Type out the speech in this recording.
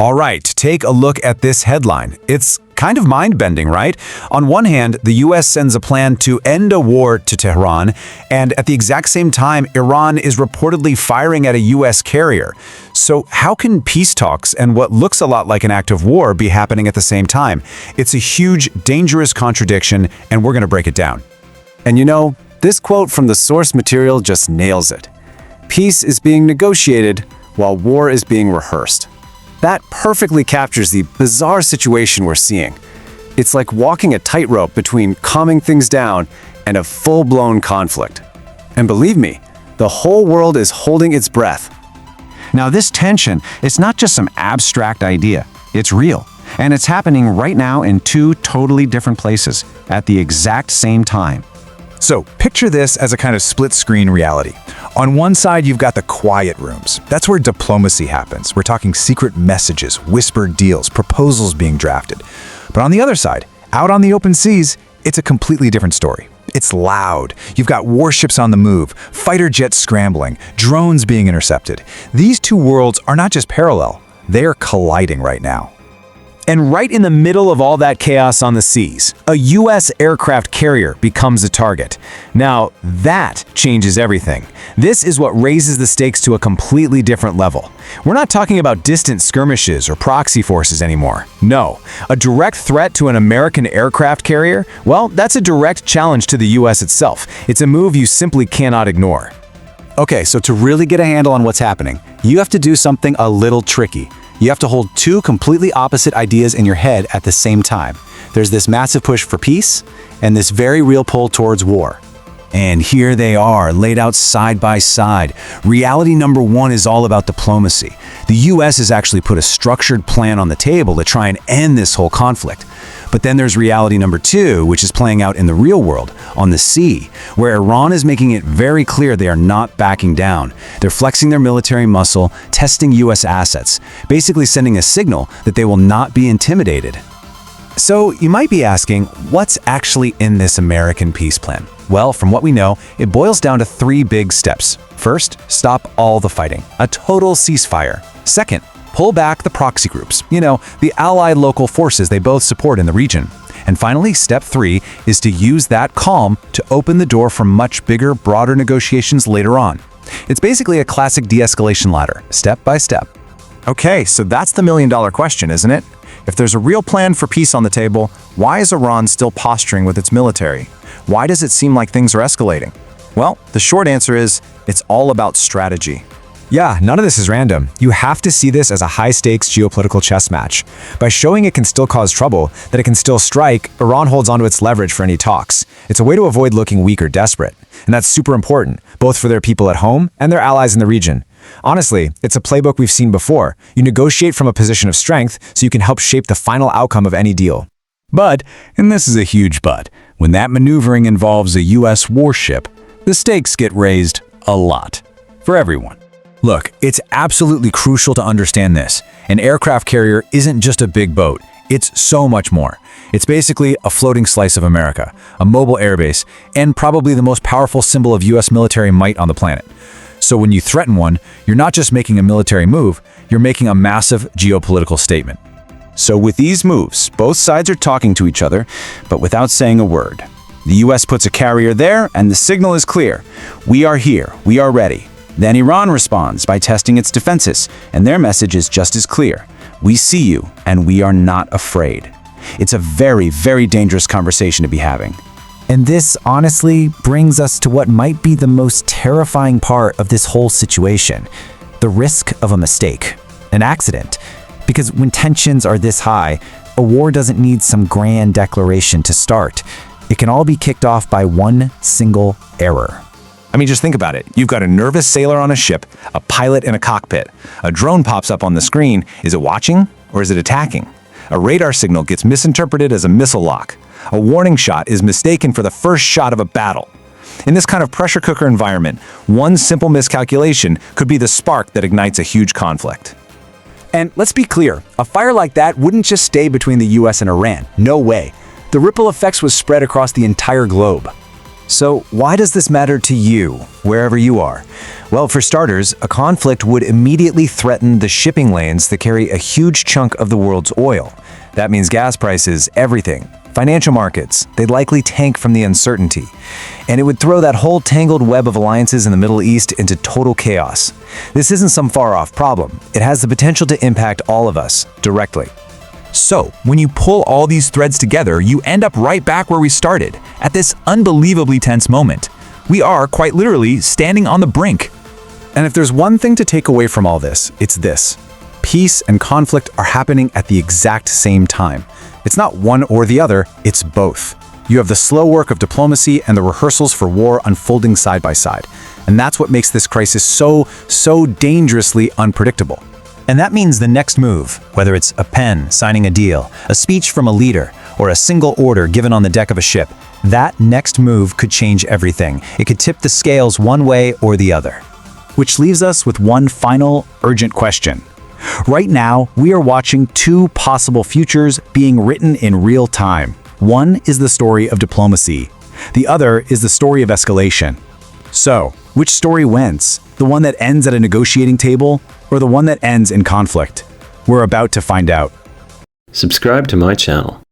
All right, take a look at this headline. It's kind of mind-bending, right? On one hand, the US sends a plan to end a war to Tehran, and at the exact same time, Iran is reportedly firing at a US carrier. So how can peace talks and what looks a lot like an act of war be happening at the same time? It's a huge, dangerous contradiction, and we're going to break it down. And you know, this quote from the source material just nails it. Peace is being negotiated while war is being rehearsed. That perfectly captures the bizarre situation we're seeing. It's like walking a tightrope between calming things down and a full-blown conflict. And believe me, the whole world is holding its breath. Now, this tension is not just some abstract idea. It's real, and it's happening right now in two totally different places at the exact same time. So picture this as a kind of split-screen reality. On one side, you've got the quiet rooms. That's where diplomacy happens. We're talking secret messages, whispered deals, proposals being drafted. But on the other side, out on the open seas, it's a completely different story. It's loud. You've got warships on the move, fighter jets scrambling, drones being intercepted. These two worlds are not just parallel, they're colliding right now. And right in the middle of all that chaos on the seas, a US aircraft carrier becomes a target. Now, that changes everything. This is what raises the stakes to a completely different level. We're not talking about distant skirmishes or proxy forces anymore. No, a direct threat to an American aircraft carrier? Well, that's a direct challenge to the US itself. It's a move you simply cannot ignore. Okay, so to really get a handle on what's happening, you have to do something a little tricky. You have to hold two completely opposite ideas in your head at the same time. There's this massive push for peace and this very real pull towards war. And here they are, laid out side by side. Reality number one is all about diplomacy. The US has actually put a structured plan on the table to try and end this whole conflict. But then there's reality number two, which is playing out in the real world, on the sea, where Iran is making it very clear they are not backing down. They're flexing their military muscle, testing US assets, basically sending a signal that they will not be intimidated. So you might be asking, what's actually in this American peace plan? Well, from what we know, it boils down to three big steps. First, stop all the fighting, a total ceasefire. Second, pull back the proxy groups, the allied local forces they both support in the region. And finally, step three is to use that calm to open the door for much bigger, broader negotiations later on. It's basically a classic de-escalation ladder, step by step. Okay, so that's the million-dollar question, isn't it? If there's a real plan for peace on the table, why is Iran still posturing with its military? Why does it seem like things are escalating? Well, the short answer is, it's all about strategy. Yeah, none of this is random. You have to see this as a high-stakes geopolitical chess match. By showing it can still cause trouble, that it can still strike, Iran holds onto its leverage for any talks. It's a way to avoid looking weak or desperate. And that's super important, both for their people at home and their allies in the region. Honestly, it's a playbook we've seen before. You negotiate from a position of strength so you can help shape the final outcome of any deal. But, and this is a huge but, when that maneuvering involves a US warship, the stakes get raised a lot. For everyone. Look, it's absolutely crucial to understand this. An aircraft carrier isn't just a big boat. It's so much more. It's basically a floating slice of America, a mobile airbase, and probably the most powerful symbol of US military might on the planet. So when you threaten one, you're not just making a military move, you're making a massive geopolitical statement. So with these moves, both sides are talking to each other, but without saying a word. The US puts a carrier there, and the signal is clear. We are here, we are ready. Then Iran responds by testing its defenses, and their message is just as clear. We see you, and we are not afraid. It's a very, very dangerous conversation to be having. And this honestly brings us to what might be the most terrifying part of this whole situation: the risk of a mistake, an accident. Because when tensions are this high, a war doesn't need some grand declaration to start. It can all be kicked off by one single error. I mean, just think about it. You've got a nervous sailor on a ship, a pilot in a cockpit. A drone pops up on the screen. Is it watching or is it attacking? A radar signal gets misinterpreted as a missile lock. A warning shot is mistaken for the first shot of a battle. In this kind of pressure cooker environment, one simple miscalculation could be the spark that ignites a huge conflict. And let's be clear, a fire like that wouldn't just stay between the US and Iran. No way. The ripple effects was spread across the entire globe. So why does this matter to you, wherever you are? Well, for starters, a conflict would immediately threaten the shipping lanes that carry a huge chunk of the world's oil. That means gas prices, everything. Financial markets, they'd likely tank from the uncertainty. And it would throw that whole tangled web of alliances in the Middle East into total chaos. This isn't some far-off problem. It has the potential to impact all of us, directly. So, when you pull all these threads together, you end up right back where we started, at this unbelievably tense moment. We are, quite literally, standing on the brink. And if there's one thing to take away from all this, it's this. Peace and conflict are happening at the exact same time. It's not one or the other, it's both. You have the slow work of diplomacy and the rehearsals for war unfolding side by side. And that's what makes this crisis so dangerously unpredictable. And that means the next move, whether it's a pen signing a deal, a speech from a leader, or a single order given on the deck of a ship, that next move could change everything. It could tip the scales one way or the other. Which leaves us with one final, urgent question. Right now, we are watching two possible futures being written in real time. One is the story of diplomacy. The other is the story of escalation. So, which story wins? The one that ends at a negotiating table, or the one that ends in conflict? We're about to find out. Subscribe to my channel.